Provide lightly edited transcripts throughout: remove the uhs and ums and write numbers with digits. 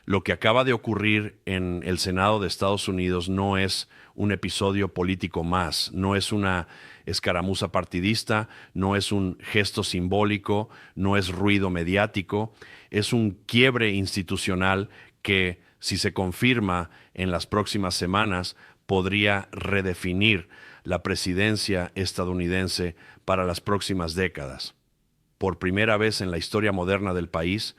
Lo que acaba de ocurrir en el Senado de Estados Unidos no es un episodio político más, no es una escaramuza partidista, no es un gesto simbólico, no es ruido mediático, es un quiebre institucional que, si se confirma en las próximas semanas, podría redefinir la presidencia estadounidense para las próximas décadas. Por primera vez en la historia moderna del país,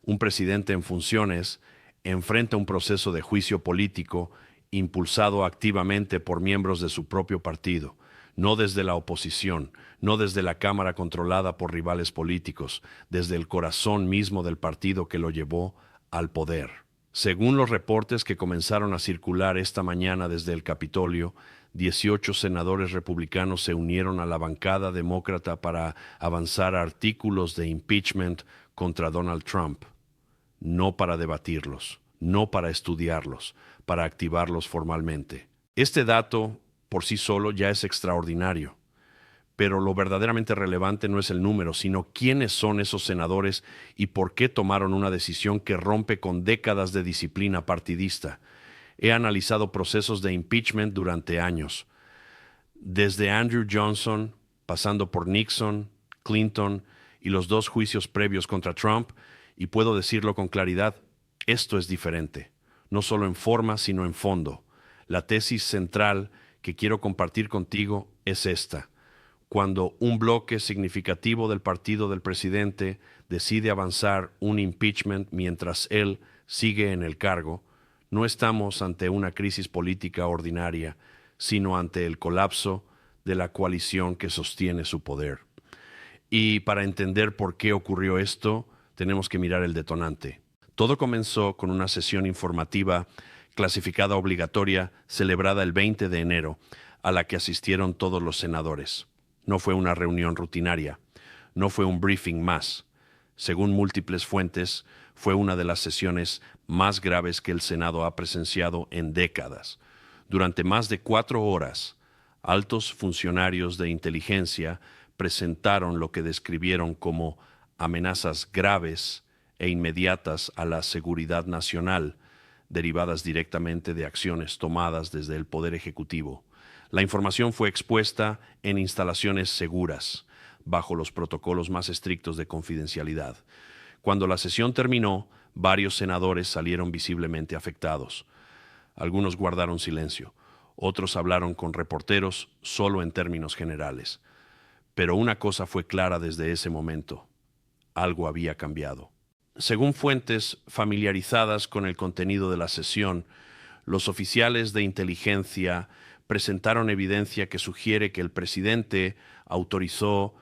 un presidente en funciones enfrenta un proceso de juicio político impulsado activamente por miembros de su propio partido, no desde la oposición, no desde la Cámara controlada por rivales políticos, desde el corazón mismo del partido que lo llevó al poder. Según los reportes que comenzaron a circular esta mañana desde el Capitolio, 18 senadores republicanos se unieron a la bancada demócrata para avanzar artículos de impeachment contra Donald Trump, no para debatirlos, no para estudiarlos, para activarlos formalmente. Este dato por sí solo ya es extraordinario, pero lo verdaderamente relevante no es el número, sino quiénes son esos senadores y por qué tomaron una decisión que rompe con décadas de disciplina partidista. He analizado procesos de impeachment durante años, desde Andrew Johnson, pasando por Nixon, Clinton y los dos juicios previos contra Trump, y puedo decirlo con claridad, esto es diferente, no solo en forma, sino en fondo. La tesis central que quiero compartir contigo es esta. Cuando un bloque significativo del partido del presidente decide avanzar un impeachment mientras él sigue en el cargo, no estamos ante una crisis política ordinaria, sino ante el colapso de la coalición que sostiene su poder. Y para entender por qué ocurrió esto, tenemos que mirar el detonante. Todo comenzó con una sesión informativa clasificada obligatoria celebrada el 20 de enero, a la que asistieron todos los senadores. No fue una reunión rutinaria, no fue un briefing más. Según múltiples fuentes, fue una de las sesiones más graves que el Senado ha presenciado en décadas. Durante más de 4 horas, altos funcionarios de inteligencia presentaron lo que describieron como amenazas graves e inmediatas a la seguridad nacional, derivadas directamente de acciones tomadas desde el Poder Ejecutivo. La información fue expuesta en instalaciones seguras, bajo los protocolos más estrictos de confidencialidad. Cuando la sesión terminó, varios senadores salieron visiblemente afectados. Algunos guardaron silencio, otros hablaron con reporteros solo en términos generales. Pero una cosa fue clara desde ese momento: algo había cambiado. Según fuentes familiarizadas con el contenido de la sesión, los oficiales de inteligencia presentaron evidencia que sugiere que el presidente autorizó,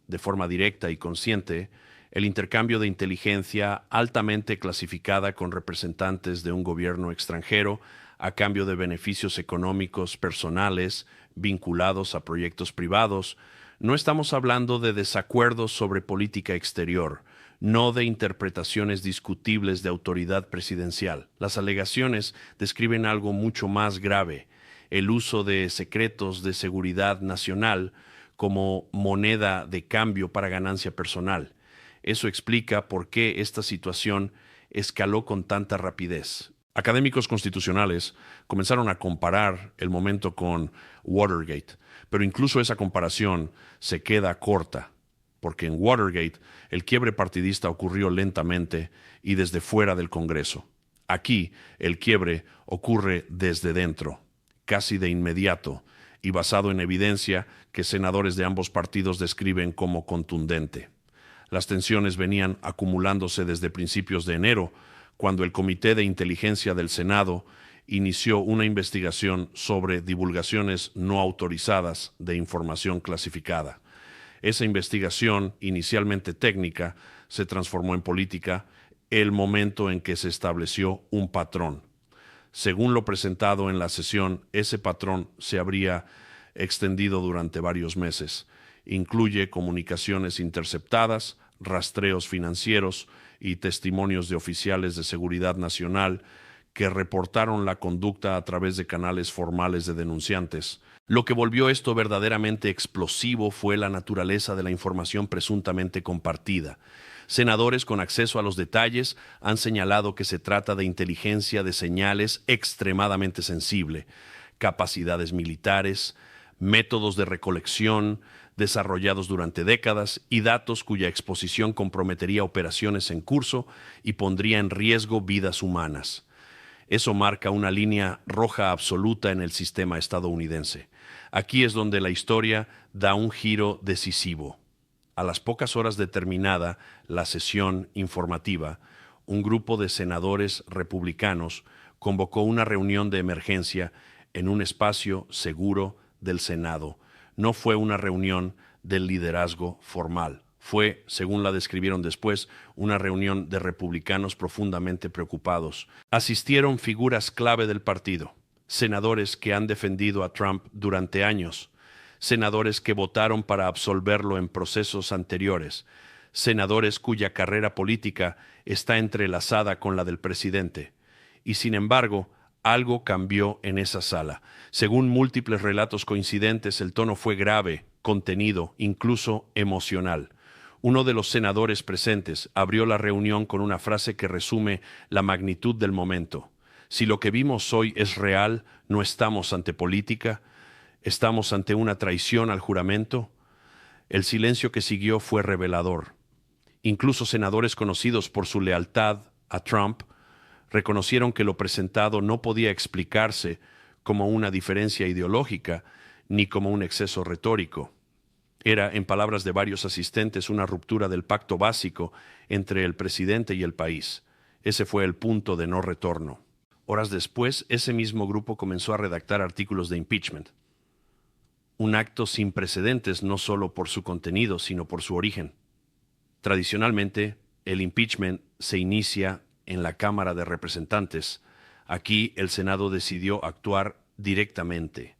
de forma directa y consciente, el intercambio de inteligencia altamente clasificada con representantes de un gobierno extranjero a cambio de beneficios económicos personales vinculados a proyectos privados. No estamos hablando de desacuerdos sobre política exterior, no de interpretaciones discutibles de autoridad presidencial. Las alegaciones describen algo mucho más grave: el uso de secretos de seguridad nacional como moneda de cambio para ganancia personal. Eso explica por qué esta situación escaló con tanta rapidez. Académicos constitucionales comenzaron a comparar el momento con Watergate, pero incluso esa comparación se queda corta, porque en Watergate el quiebre partidista ocurrió lentamente y desde fuera del Congreso. Aquí el quiebre ocurre desde dentro, casi de inmediato, y basado en evidencia que senadores de ambos partidos describen como contundente. Las tensiones venían acumulándose desde principios de enero, cuando el Comité de Inteligencia del Senado inició una investigación sobre divulgaciones no autorizadas de información clasificada. Esa investigación, inicialmente técnica, se transformó en política el momento en que se estableció un patrón. Según lo presentado en la sesión, ese patrón se habría extendido durante varios meses. Incluye comunicaciones interceptadas, rastreos financieros y testimonios de oficiales de seguridad nacional que reportaron la conducta a través de canales formales de denunciantes. Lo que volvió esto verdaderamente explosivo fue la naturaleza de la información presuntamente compartida. Senadores con acceso a los detalles han señalado que se trata de inteligencia de señales extremadamente sensible, capacidades militares, métodos de recolección desarrollados durante décadas y datos cuya exposición comprometería operaciones en curso y pondría en riesgo vidas humanas. Eso marca una línea roja absoluta en el sistema estadounidense. Aquí es donde la historia da un giro decisivo. A las pocas horas de terminada la sesión informativa, un grupo de senadores republicanos convocó una reunión de emergencia en un espacio seguro del Senado. No fue una reunión del liderazgo formal. Fue, según la describieron después, una reunión de republicanos profundamente preocupados. Asistieron figuras clave del partido, senadores que han defendido a Trump durante años, senadores que votaron para absolverlo en procesos anteriores, senadores cuya carrera política está entrelazada con la del presidente. Y sin embargo, algo cambió en esa sala. Según múltiples relatos coincidentes, el tono fue grave, contenido, incluso emocional. Uno de los senadores presentes abrió la reunión con una frase que resume la magnitud del momento. Si lo que vimos hoy es real, no estamos ante política, estamos ante una traición al juramento. El silencio que siguió fue revelador. Incluso senadores conocidos por su lealtad a Trump reconocieron que lo presentado no podía explicarse como una diferencia ideológica ni como un exceso retórico. Era, en palabras de varios asistentes, una ruptura del pacto básico entre el presidente y el país. Ese fue el punto de no retorno. Horas después, ese mismo grupo comenzó a redactar artículos de impeachment. Un acto sin precedentes no solo por su contenido, sino por su origen. Tradicionalmente, el impeachment se inicia en la Cámara de Representantes. Aquí el Senado decidió actuar directamente,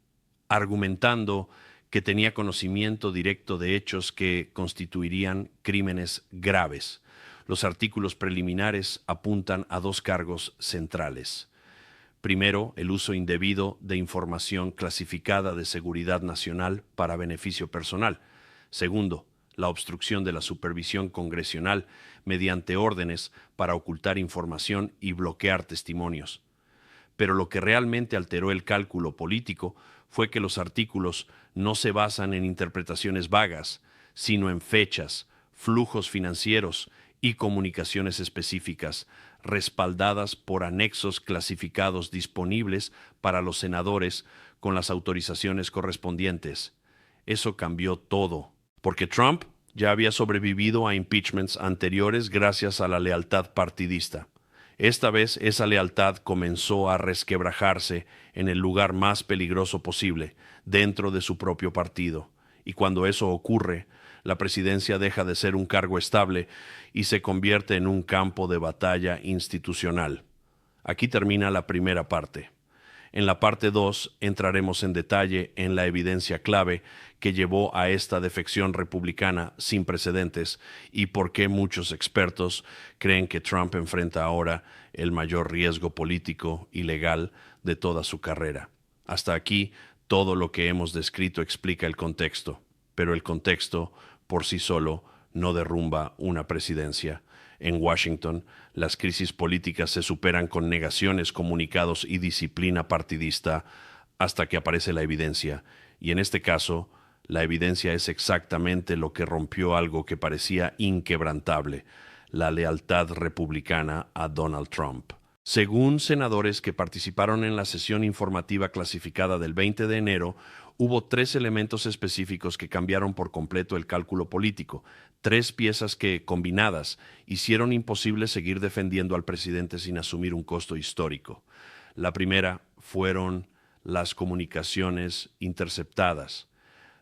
argumentando que tenía conocimiento directo de hechos que constituirían crímenes graves. Los artículos preliminares apuntan a dos cargos centrales. Primero, el uso indebido de información clasificada de seguridad nacional para beneficio personal. Segundo, la obstrucción de la supervisión congresional mediante órdenes para ocultar información y bloquear testimonios. Pero lo que realmente alteró el cálculo político fue que los artículos no se basan en interpretaciones vagas, sino en fechas, flujos financieros y comunicaciones específicas, respaldadas por anexos clasificados disponibles para los senadores con las autorizaciones correspondientes. Eso cambió todo, porque Trump ya había sobrevivido a impeachments anteriores gracias a la lealtad partidista. Esta vez esa lealtad comenzó a resquebrajarse en el lugar más peligroso posible, dentro de su propio partido. Y cuando eso ocurre, la presidencia deja de ser un cargo estable y se convierte en un campo de batalla institucional. Aquí termina la primera parte. En la parte 2 entraremos en detalle en la evidencia clave que llevó a esta defección republicana sin precedentes y por qué muchos expertos creen que Trump enfrenta ahora el mayor riesgo político y legal de toda su carrera. Hasta aquí, todo lo que hemos descrito explica el contexto, pero el contexto por sí solo no derrumba una presidencia. En Washington, las crisis políticas se superan con negaciones, comunicados y disciplina partidista hasta que aparece la evidencia. Y en este caso, la evidencia es exactamente lo que rompió algo que parecía inquebrantable, la lealtad republicana a Donald Trump. Según senadores que participaron en la sesión informativa clasificada del 20 de enero, hubo 3 elementos específicos que cambiaron por completo el cálculo político, 3 piezas que, combinadas, hicieron imposible seguir defendiendo al presidente sin asumir un costo histórico. La primera fueron las comunicaciones interceptadas.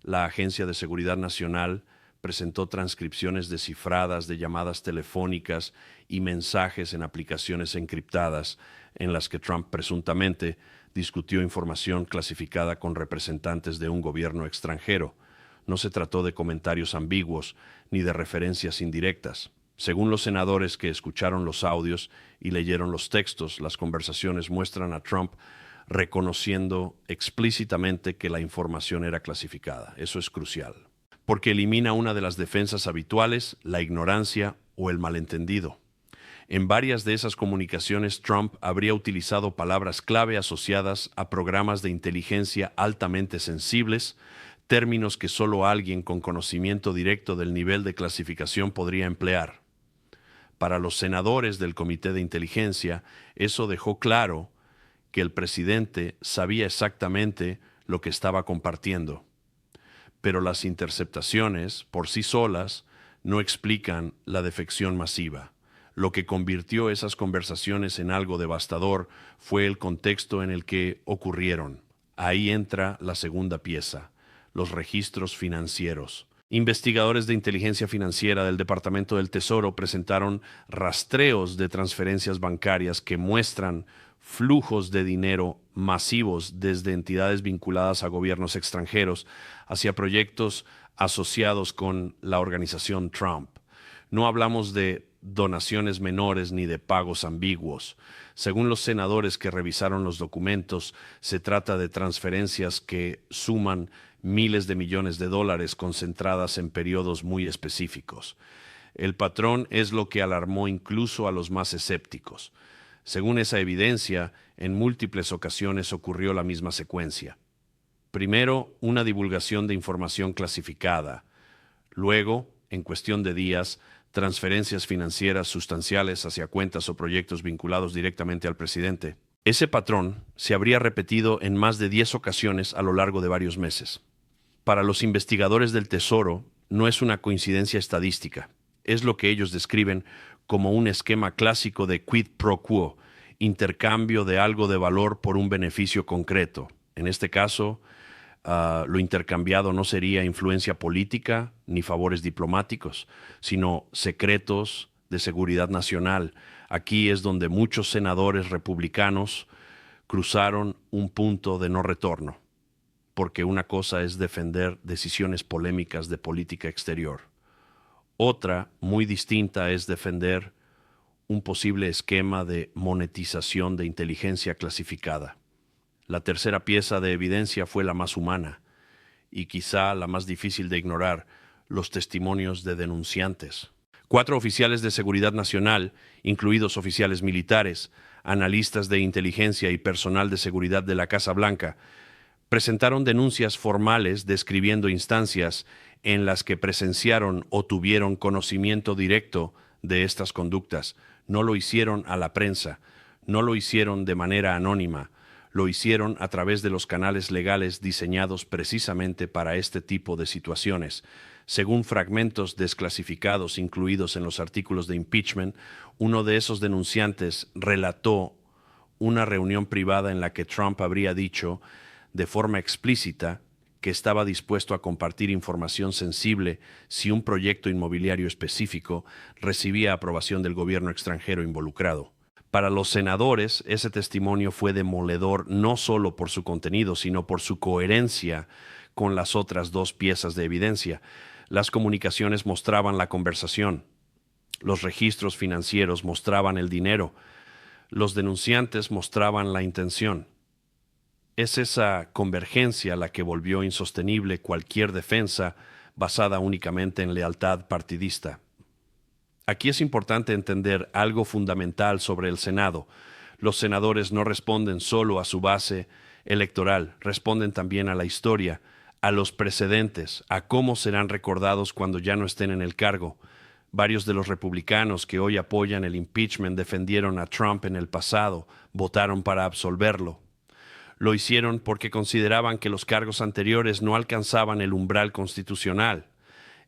La Agencia de Seguridad Nacional presentó transcripciones descifradas de llamadas telefónicas y mensajes en aplicaciones encriptadas en las que Trump presuntamente discutió información clasificada con representantes de un gobierno extranjero. No se trató de comentarios ambiguos ni de referencias indirectas. Según los senadores que escucharon los audios y leyeron los textos, las conversaciones muestran a Trump reconociendo explícitamente que la información era clasificada. Eso es crucial, porque elimina una de las defensas habituales, la ignorancia o el malentendido. En varias de esas comunicaciones, Trump habría utilizado palabras clave asociadas a programas de inteligencia altamente sensibles, términos que solo alguien con conocimiento directo del nivel de clasificación podría emplear. Para los senadores del Comité de Inteligencia, eso dejó claro que el presidente sabía exactamente lo que estaba compartiendo. Pero las interceptaciones, por sí solas, no explican la defección masiva. Lo que convirtió esas conversaciones en algo devastador fue el contexto en el que ocurrieron. Ahí entra la segunda pieza, los registros financieros. Investigadores de inteligencia financiera del Departamento del Tesoro presentaron rastreos de transferencias bancarias que muestran flujos de dinero masivos desde entidades vinculadas a gobiernos extranjeros hacia proyectos asociados con la organización Trump. No hablamos de donaciones menores ni de pagos ambiguos. Según los senadores que revisaron los documentos, se trata de transferencias que suman miles de millones de dólares concentradas en periodos muy específicos. El patrón es lo que alarmó incluso a los más escépticos. Según esa evidencia, en múltiples ocasiones ocurrió la misma secuencia. Primero, una divulgación de información clasificada. Luego, en cuestión de días, transferencias financieras sustanciales hacia cuentas o proyectos vinculados directamente al presidente. Ese patrón se habría repetido en más de 10 ocasiones a lo largo de varios meses. Para los investigadores del Tesoro, no es una coincidencia estadística. Es lo que ellos describen como un esquema clásico de quid pro quo, intercambio de algo de valor por un beneficio concreto. En este caso, lo intercambiado no sería influencia política ni favores diplomáticos, sino secretos de seguridad nacional. Aquí es donde muchos senadores republicanos cruzaron un punto de no retorno, porque una cosa es defender decisiones polémicas de política exterior. Otra, muy distinta, es defender un posible esquema de monetización de inteligencia clasificada. La tercera pieza de evidencia fue la más humana y quizá la más difícil de ignorar, los testimonios de denunciantes. 4 oficiales de seguridad nacional, incluidos oficiales militares, analistas de inteligencia y personal de seguridad de la Casa Blanca, presentaron denuncias formales describiendo instancias en las que presenciaron o tuvieron conocimiento directo de estas conductas. No lo hicieron a la prensa, no lo hicieron de manera anónima, lo hicieron a través de los canales legales diseñados precisamente para este tipo de situaciones. Según fragmentos desclasificados incluidos en los artículos de impeachment, uno de esos denunciantes relató una reunión privada en la que Trump habría dicho de forma explícita que estaba dispuesto a compartir información sensible si un proyecto inmobiliario específico recibía aprobación del gobierno extranjero involucrado. Para los senadores, ese testimonio fue demoledor no solo por su contenido, sino por su coherencia con las otras 2 piezas de evidencia. Las comunicaciones mostraban la conversación, los registros financieros mostraban el dinero, los denunciantes mostraban la intención. Es esa convergencia la que volvió insostenible cualquier defensa basada únicamente en lealtad partidista. Aquí es importante entender algo fundamental sobre el Senado. Los senadores no responden solo a su base electoral, responden también a la historia, a los precedentes, a cómo serán recordados cuando ya no estén en el cargo. Varios de los republicanos que hoy apoyan el impeachment defendieron a Trump en el pasado, votaron para absolverlo. Lo hicieron porque consideraban que los cargos anteriores no alcanzaban el umbral constitucional.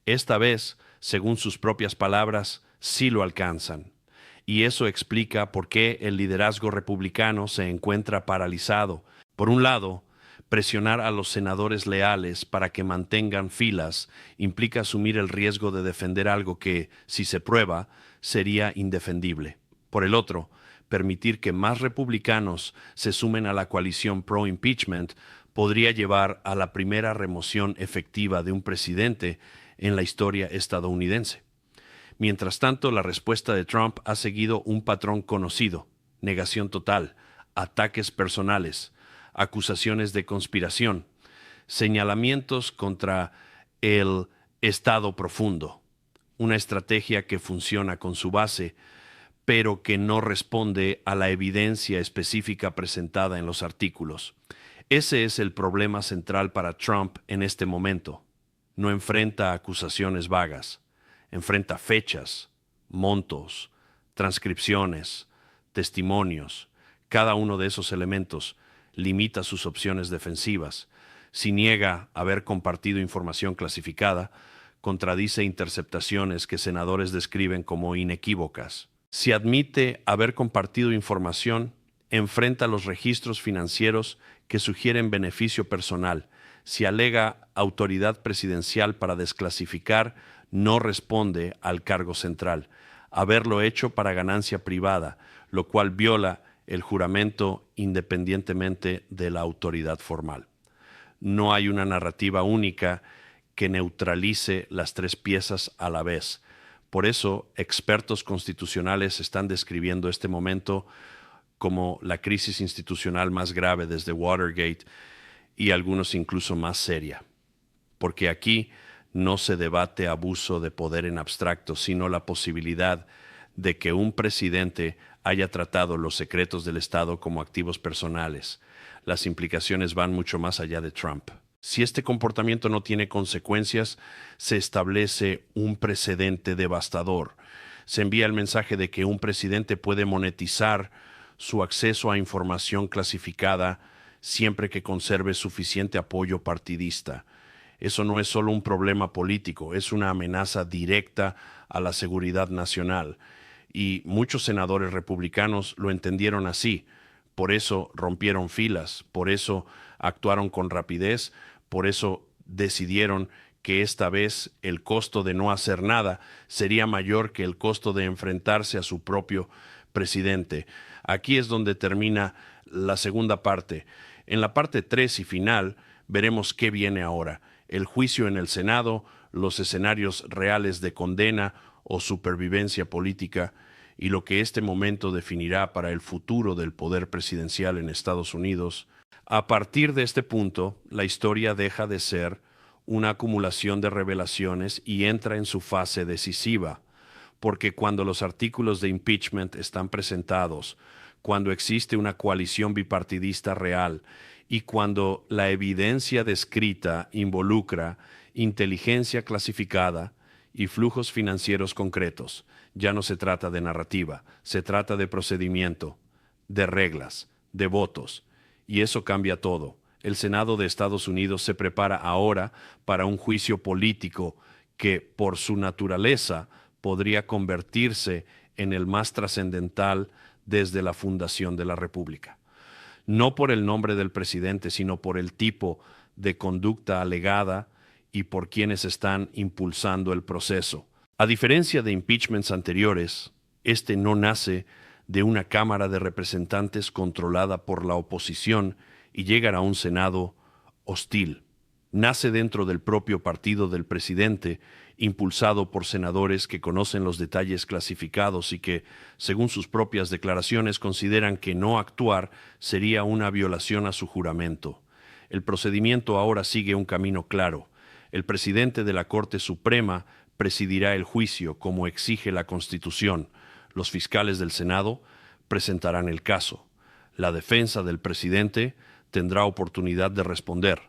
Esta vez, según sus propias palabras, sí lo alcanzan. Y eso explica por qué el liderazgo republicano se encuentra paralizado. Por un lado, presionar a los senadores leales para que mantengan filas implica asumir el riesgo de defender algo que, si se prueba, sería indefendible. Por el otro, permitir que más republicanos se sumen a la coalición pro-impeachment podría llevar a la primera remoción efectiva de un presidente en la historia estadounidense. Mientras tanto, la respuesta de Trump ha seguido un patrón conocido: negación total, ataques personales, acusaciones de conspiración, señalamientos contra el Estado profundo. una estrategia que funciona con su base, pero que no responde a la evidencia específica presentada en los artículos. Ese es el problema central para Trump en este momento. No enfrenta acusaciones vagas, enfrenta fechas, montos, transcripciones, testimonios. Cada uno de esos elementos limita sus opciones defensivas. Si niega haber compartido información clasificada, contradice interceptaciones que senadores describen como inequívocas. Si admite haber compartido información, enfrenta los registros financieros que sugieren beneficio personal. Si alega autoridad presidencial para desclasificar, no responde al cargo central. Haberlo hecho para ganancia privada, lo cual viola el juramento independientemente de la autoridad formal. No hay una narrativa única que neutralice las tres piezas a la vez. Por eso, expertos constitucionales están describiendo este momento como la crisis institucional más grave desde Watergate y algunos incluso más seria. Porque aquí no se debate abuso de poder en abstracto, sino la posibilidad de que un presidente haya tratado los secretos del Estado como activos personales. Las implicaciones van mucho más allá de Trump. Si este comportamiento no tiene consecuencias, se establece un precedente devastador. Se envía el mensaje de que un presidente puede monetizar su acceso a información clasificada siempre que conserve suficiente apoyo partidista. Eso no es solo un problema político, es una amenaza directa a la seguridad nacional. Y muchos senadores republicanos lo entendieron así. Por eso rompieron filas, por eso actuaron con rapidez, por eso decidieron que esta vez el costo de no hacer nada sería mayor que el costo de enfrentarse a su propio presidente. Aquí es donde termina la segunda parte. En la parte 3 y final veremos qué viene ahora. El juicio en el Senado, los escenarios reales de condena o supervivencia política y lo que este momento definirá para el futuro del poder presidencial en Estados Unidos. A partir de este punto, la historia deja de ser una acumulación de revelaciones y entra en su fase decisiva, porque cuando los artículos de impeachment están presentados, cuando existe una coalición bipartidista real y cuando la evidencia descrita involucra inteligencia clasificada y flujos financieros concretos, ya no se trata de narrativa, se trata de procedimiento, de reglas, de votos, y eso cambia todo. El Senado de Estados Unidos se prepara ahora para un juicio político que, por su naturaleza, podría convertirse en el más trascendental desde la fundación de la República. No por el nombre del presidente, sino por el tipo de conducta alegada y por quienes están impulsando el proceso. A diferencia de impeachments anteriores, este no nace de una Cámara de Representantes controlada por la oposición y llega a un Senado hostil. Nace dentro del propio partido del presidente, impulsado por senadores que conocen los detalles clasificados y que, según sus propias declaraciones, consideran que no actuar sería una violación a su juramento. El procedimiento ahora sigue un camino claro. El presidente de la Corte Suprema presidirá el juicio como exige la Constitución. Los fiscales del Senado presentarán el caso. La defensa del presidente tendrá oportunidad de responder.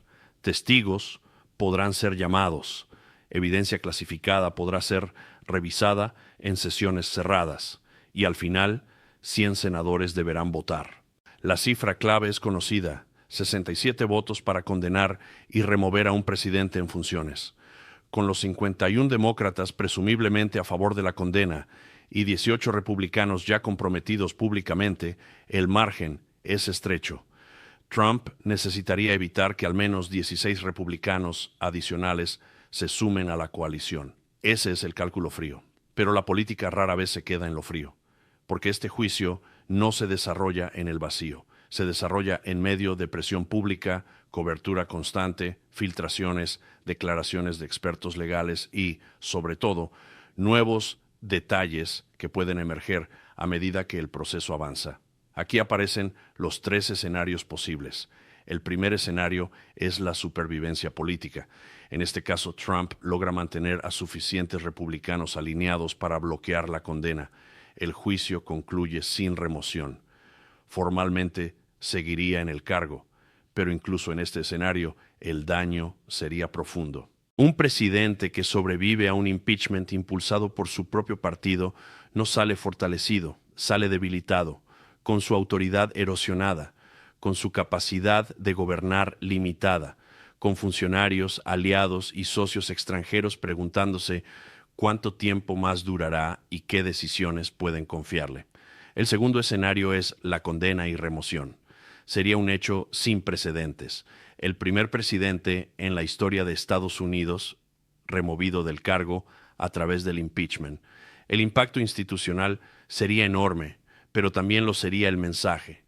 Testigos podrán ser llamados. Evidencia clasificada podrá ser revisada en sesiones cerradas. Y al final, 100 senadores deberán votar. La cifra clave es conocida: 67 votos para condenar y remover a un presidente en funciones. Con los 51 demócratas presumiblemente a favor de la condena y 18 republicanos ya comprometidos públicamente, el margen es estrecho. Trump necesitaría evitar que al menos 16 republicanos adicionales se sumen a la coalición. Ese es el cálculo frío. Pero la política rara vez se queda en lo frío, porque este juicio no se desarrolla en el vacío. Se desarrolla en medio de presión pública, cobertura constante, filtraciones, declaraciones de expertos legales y, sobre todo, nuevos detalles que pueden emerger a medida que el proceso avanza. Aquí aparecen los 3 escenarios posibles. El primer escenario es la supervivencia política. En este caso, Trump logra mantener a suficientes republicanos alineados para bloquear la condena. El juicio concluye sin remoción. Formalmente seguiría en el cargo, pero incluso en este escenario el daño sería profundo. Un presidente que sobrevive a un impeachment impulsado por su propio partido no sale fortalecido, sale debilitado, con su autoridad erosionada, con su capacidad de gobernar limitada, con funcionarios, aliados y socios extranjeros preguntándose cuánto tiempo más durará y qué decisiones pueden confiarle. El segundo escenario es la condena y remoción. Sería un hecho sin precedentes. El primer presidente en la historia de Estados Unidos removido del cargo a través del impeachment. El impacto institucional sería enorme, pero también lo sería el mensaje.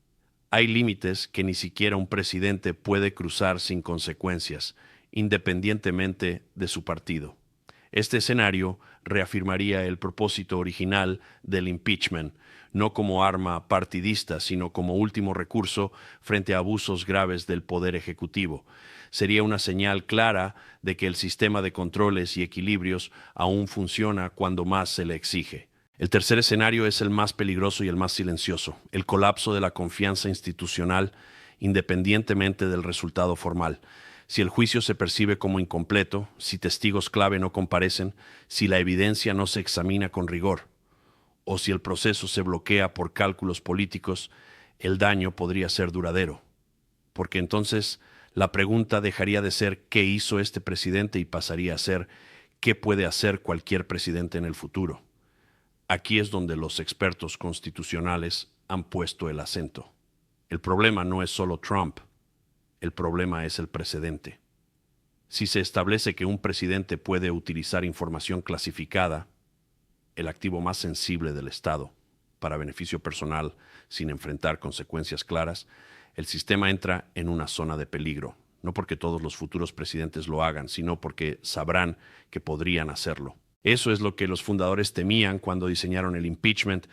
Hay límites que ni siquiera un presidente puede cruzar sin consecuencias, independientemente de su partido. Este escenario reafirmaría el propósito original del impeachment, no como arma partidista, sino como último recurso frente a abusos graves del poder ejecutivo. Sería una señal clara de que el sistema de controles y equilibrios aún funciona cuando más se le exige. El tercer escenario es el más peligroso y el más silencioso, el colapso de la confianza institucional independientemente del resultado formal. Si el juicio se percibe como incompleto, si testigos clave no comparecen, si la evidencia no se examina con rigor, o si el proceso se bloquea por cálculos políticos, el daño podría ser duradero. Porque entonces la pregunta dejaría de ser ¿qué hizo este presidente? Y pasaría a ser ¿qué puede hacer cualquier presidente en el futuro? Aquí es donde los expertos constitucionales han puesto el acento. El problema no es solo Trump, el problema es el precedente. Si se establece que un presidente puede utilizar información clasificada, el activo más sensible del Estado, para beneficio personal, sin enfrentar consecuencias claras, el sistema entra en una zona de peligro, no porque todos los futuros presidentes lo hagan, sino porque sabrán que podrían hacerlo. Eso es lo que los fundadores temían cuando diseñaron el impeachment.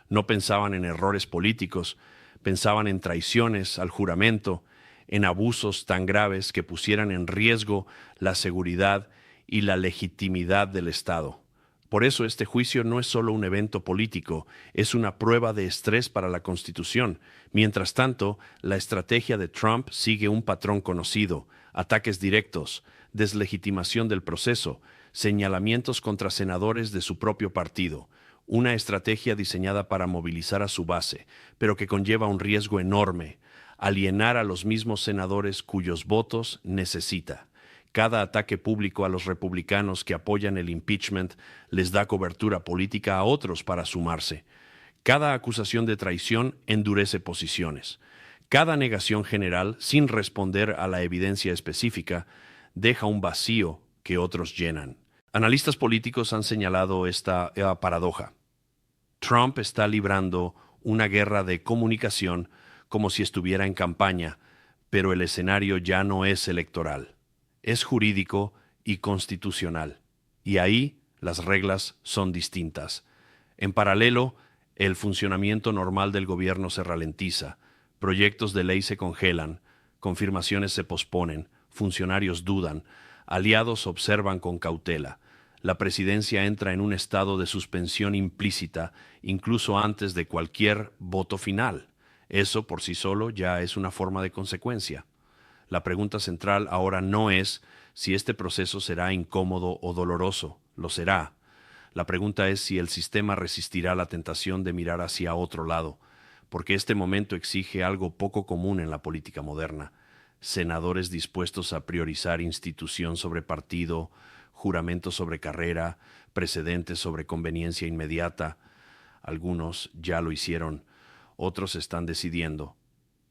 No pensaban en errores políticos, pensaban en traiciones al juramento, en abusos tan graves que pusieran en riesgo la seguridad y la legitimidad del Estado. Por eso este juicio no es solo un evento político, es una prueba de estrés para la Constitución. Mientras tanto, la estrategia de Trump sigue un patrón conocido: ataques directos, deslegitimación del proceso, señalamientos contra senadores de su propio partido. Una estrategia diseñada para movilizar a su base, pero que conlleva un riesgo enorme: alienar a los mismos senadores cuyos votos necesita. Cada ataque público a los republicanos que apoyan el impeachment les da cobertura política a otros para sumarse. Cada acusación de traición endurece posiciones. Cada negación general, sin responder a la evidencia específica, deja un vacío que otros llenan. Analistas políticos han señalado esta paradoja. Trump está librando una guerra de comunicación como si estuviera en campaña, pero el escenario ya no es electoral. Es jurídico y constitucional, y ahí las reglas son distintas. En paralelo, el funcionamiento normal del gobierno se ralentiza, proyectos de ley se congelan, confirmaciones se posponen, funcionarios dudan, aliados observan con cautela. La presidencia entra en un estado de suspensión implícita incluso antes de cualquier voto final. Eso por sí solo ya es una forma de consecuencia. La pregunta central ahora no es si este proceso será incómodo o doloroso, lo será. La pregunta es si el sistema resistirá la tentación de mirar hacia otro lado, porque este momento exige algo poco común en la política moderna: senadores dispuestos a priorizar institución sobre partido, juramento sobre carrera, precedentes sobre conveniencia inmediata. Algunos ya lo hicieron, otros están decidiendo,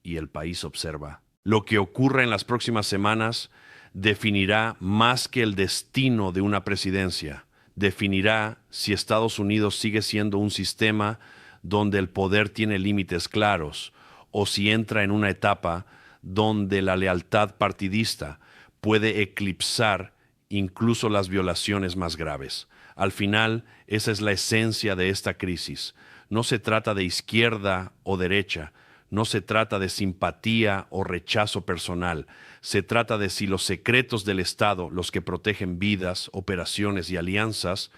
y el país observa. Lo que ocurra en las próximas semanas definirá más que el destino de una presidencia. Definirá si Estados Unidos sigue siendo un sistema donde el poder tiene límites claros, o si entra en una etapa donde la lealtad partidista puede eclipsar incluso las violaciones más graves. Al final, esa es la esencia de esta crisis. No se trata de izquierda o derecha, No se trata de simpatía o rechazo personal. Se trata de si los secretos del Estado, los que protegen vidas, operaciones y alianzas,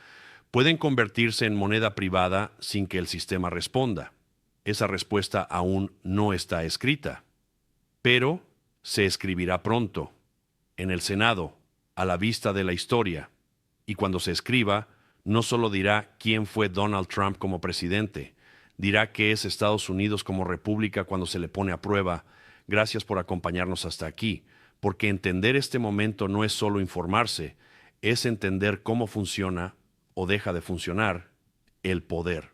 pueden convertirse en moneda privada sin que el sistema responda. Esa respuesta aún no está escrita, pero se escribirá pronto, en el Senado, a la vista de la historia. Y cuando se escriba, no solo dirá quién fue Donald Trump como presidente, dirá qué es Estados Unidos como república cuando se le pone a prueba. Gracias por acompañarnos hasta aquí, porque entender este momento no es solo informarse, es entender cómo funciona o deja de funcionar el poder.